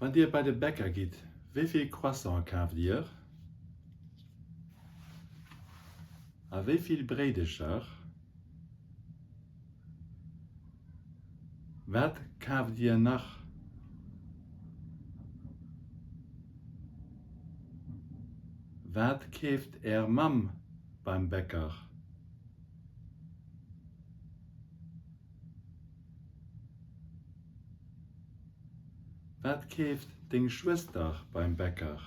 Wenn ihr bei den Bäcker geht, wie viel Croissant kauft ihr? Und wie viel Bredescher? Was kauft ihr noch? Was kauft er Mam beim Bäcker? Was kauft deine Schwester beim Bäcker?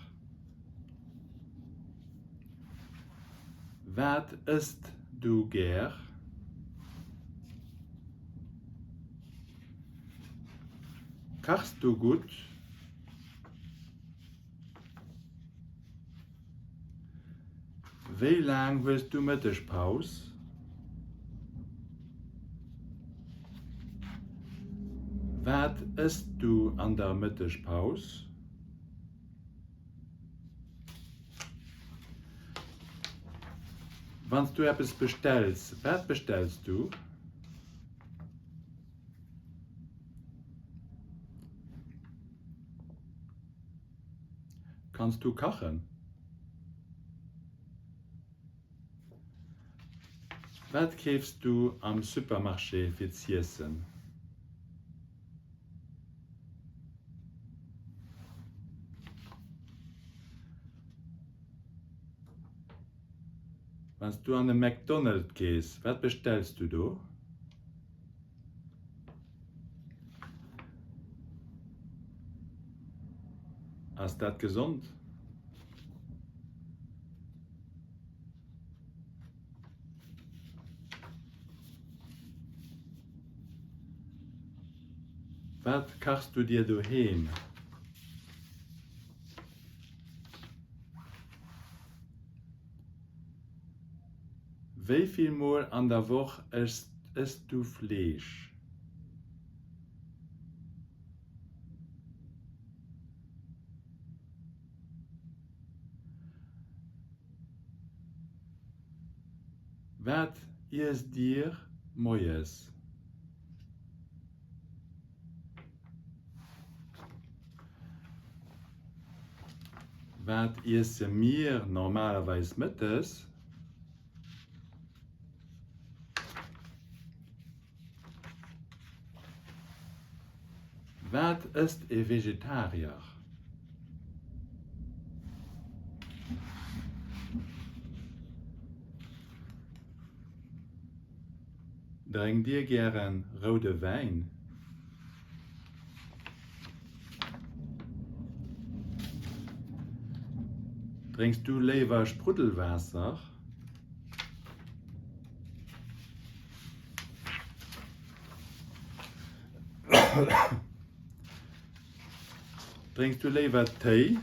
Was isst du gern? Kochst du gut? Wie lang willst du Mittagspause? Was isst du an der Mittagspause? Wenn du etwas bestellst, was bestellst du? Kannst du kochen? Was kaufst du am Supermarché für zu essen? Wenn du an den McDonald's gehst, was bestellst du da? Ist das gesund? Was kochst du dir daheim? Wie viel Mal an der Woche isst du Fleisch? Was isst dir Neues? Was essen wir normalerweise mittags? Was ist ein Vegetarier? Trink dir gern rote Wein? Trinkst du lieber Sprudelwasser? Trinkst du lieber Tee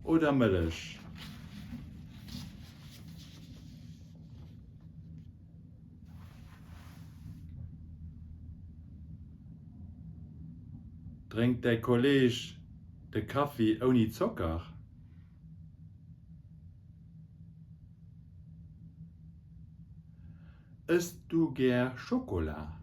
oder Milch? Trinkt der Kollege den Kaffee ohne Zucker? Isst du gern Schokolade?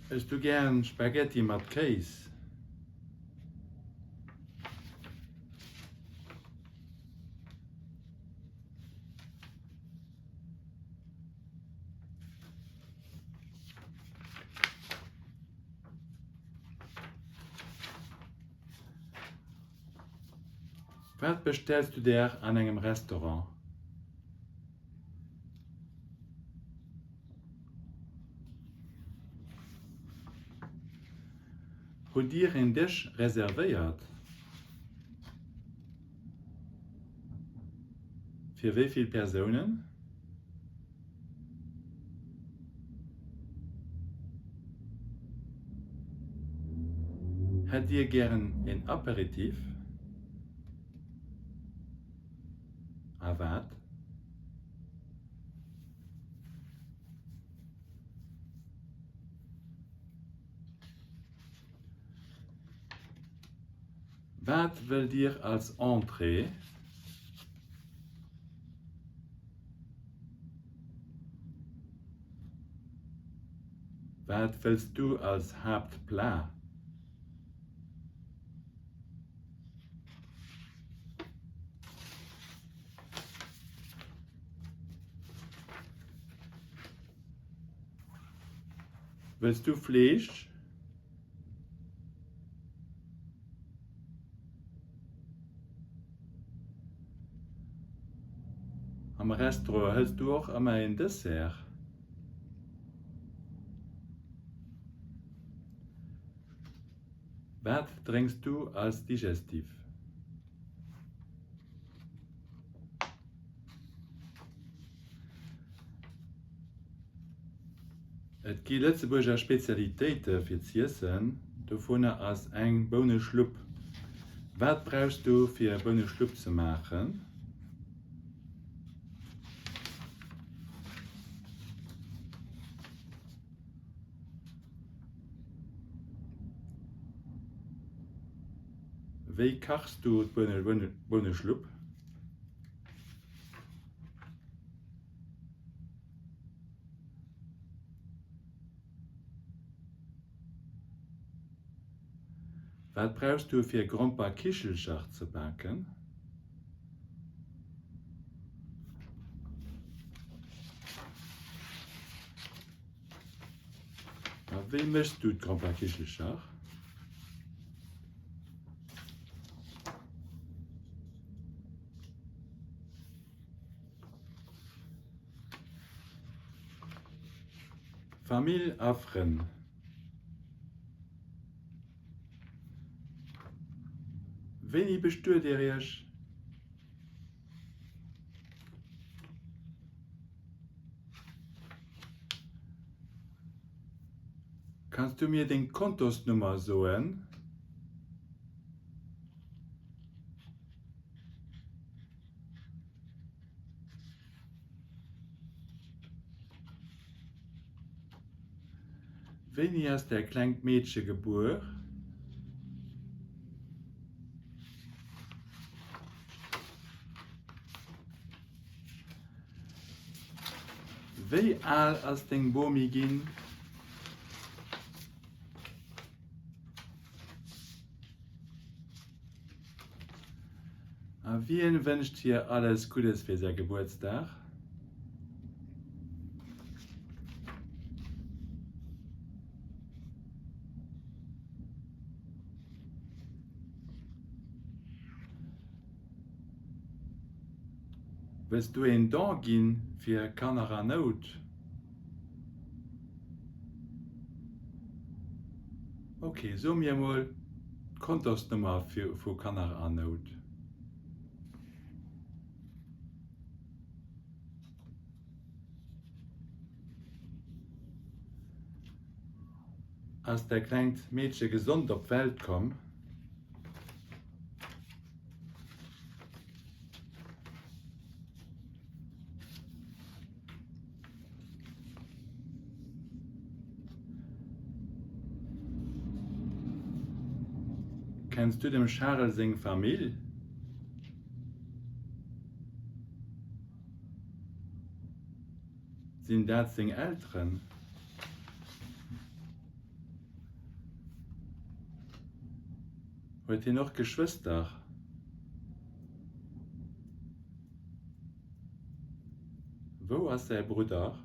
Isst du gern Spaghetti mit Käse? Was bestellst du dir an einem Restaurant? Hat dir einen Tisch reserviert? Für wie viele Personen? Hat dir gern ein Aperitif? Was? Was will dir als Entree? Was willst du als Hauptplat? Willst du Fleisch? Am Restaurant hast du auch immer ein Dessert. Was trinkst du als Digestiv? Es gibt Lützeburger Spezialitäten für zu essen, davon ist ein Bohnenschlupp. Was brauchst du für Bohnenschlupp zu machen? Wie kochst du Bohnenschlupp? Was brauchst du für Grandpa Kichelschacht zu backen? Wie mischst du Grandpa Kichelschacht? Familie Afren. Wen bestört ihr? Kannst du mir den Kontosnummer sagen? Wenn ist der kleine Mädchen geboren? Wie alt ist den Bomi gehen? Wen wünscht ihr alles Gutes für sein Geburtstag? Willst du einen Tag gehen für Kanara Not? Okay, so mir mal Kontosnummer für Kanara Not. Als der kleine Mädchen gesund auf die Welt kommt, kennst du den Charles seine Familie? Sind das seine Eltern? Hat ihr noch Geschwister? Wo ist der Bruder?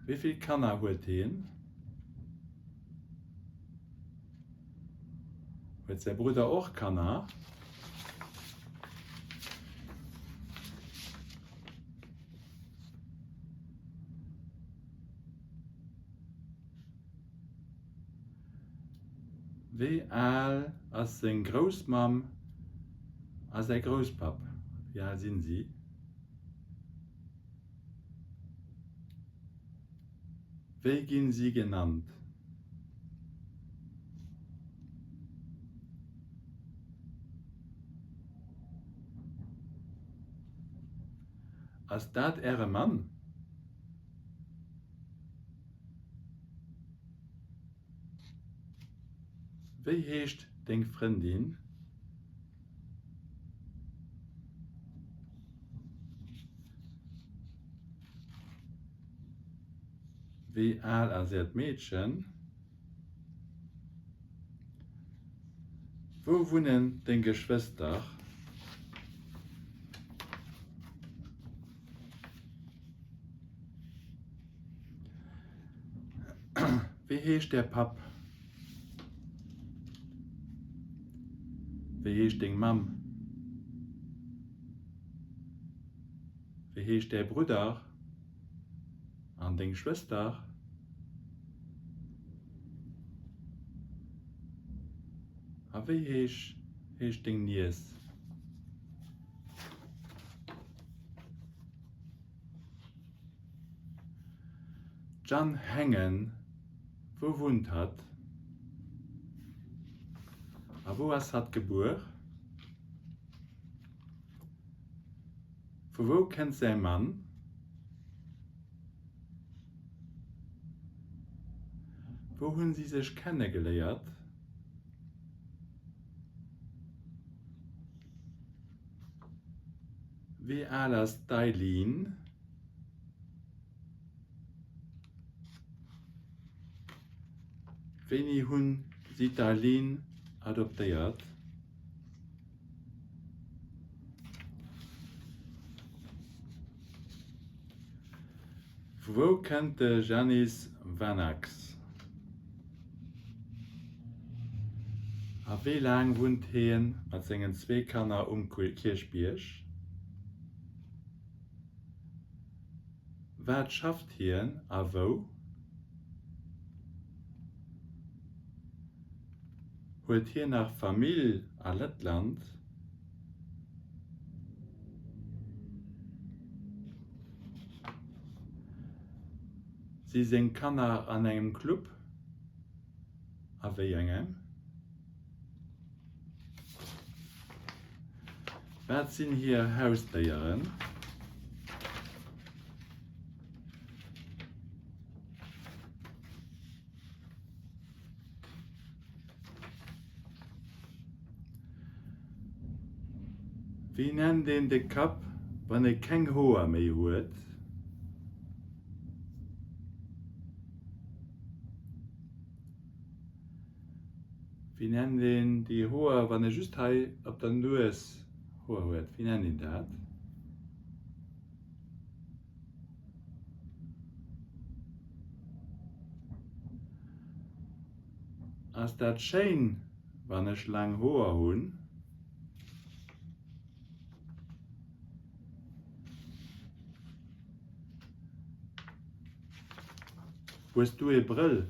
Wie viel Kanner hat er? Hat der Bruder auch Kanner? Wie alt ist seine Großmam als der Großpap? Wie alt sind sie? Wie gehen sie genannt? Ist das ihr Mann? Wie heißt deine Freundin? Wie alt ist das Mädchen? Wo wohnen deine Geschwister? Wie heißt der Pap? Wie heißt deine Mam? Wie heißt der Bruder? Und deine Schwester? Und wie heißt dein Nies? John Hengen, wo wohnt hat? Und wo ist hat Geburt? Von wo kennt sein Mann? Wo haben sie sich kennengelernt? Wie alt ist Dailin? Wen haben sie Dailin adoptiert? Wo kennt Janice Vanax? Und wie lange wohnt er mit seinen zwei Kindern Kirchbirch? Was schafft er und wo? Holt er nach Familie in Lettland? Sie sind Kinder an einem Club? Und wie engem? Was sind hier Haustiere? Wie nennt den den Kap, wenn er kein Haar mehr hat? Wie nennt den die Haar, wenn er just auf der Nuss Haar hat? Wie nennt ihn das? Ist das schön, wenn ich lang Haar habe? Hast du eine Brille?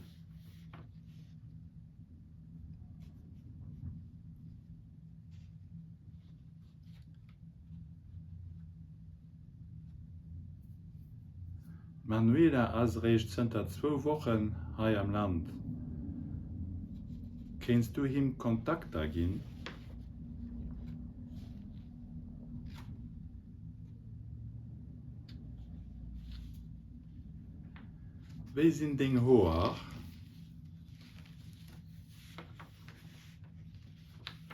Manuela ist recht seit 2 Wochen hier am Land. Kannst du ihm Kontakt geben? Wie sind deine Haare?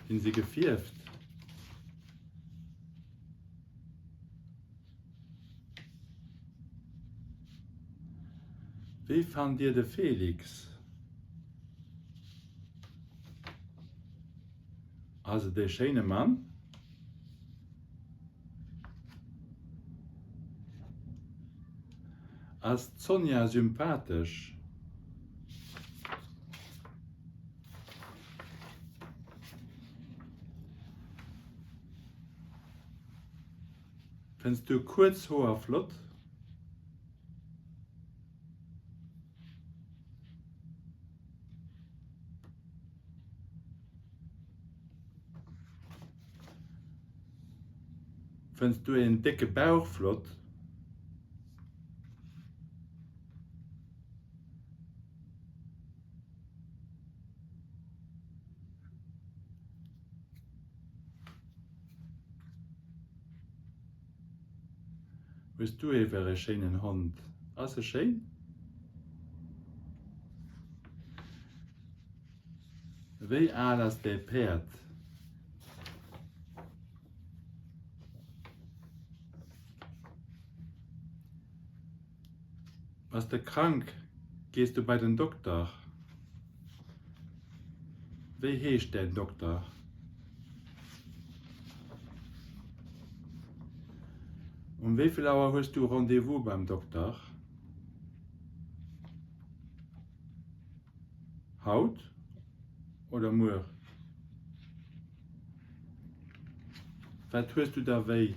Sind sie gefärbt? Wie fand ihr den Felix? Also der schöne Mann? Ist Sonja sympathisch? Findest du Kurzhaar flott? Findest du einen dicken Bauch flott? Willst du even einen schönen Hund? Ist er schön? Wie alt ist der Pferd? Ist er krank? Gehst du bei den Doktor? Wie heißt der Doktor? Um wie viel Uhr hast du Rendezvous beim Doktor? Haut oder morgen? Was hast du da weh?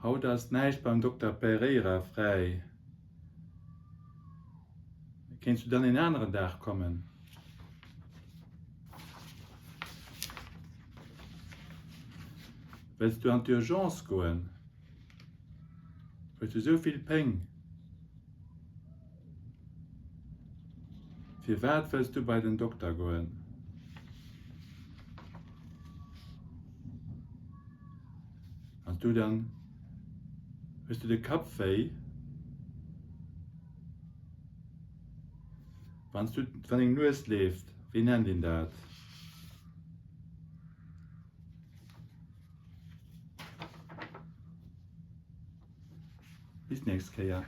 Haut das nicht beim Dr. Pereira frei. Kannst du dann einen anderen Tag kommen? Willst du an die Urgence gehen? Hast du so viel Peng? Für was willst du bei den Doktor gehen? Und du dann, hast du den Kopf weh? Wenn ich nur schläft, wie nennt ihn das? Bis nächstes Jahr.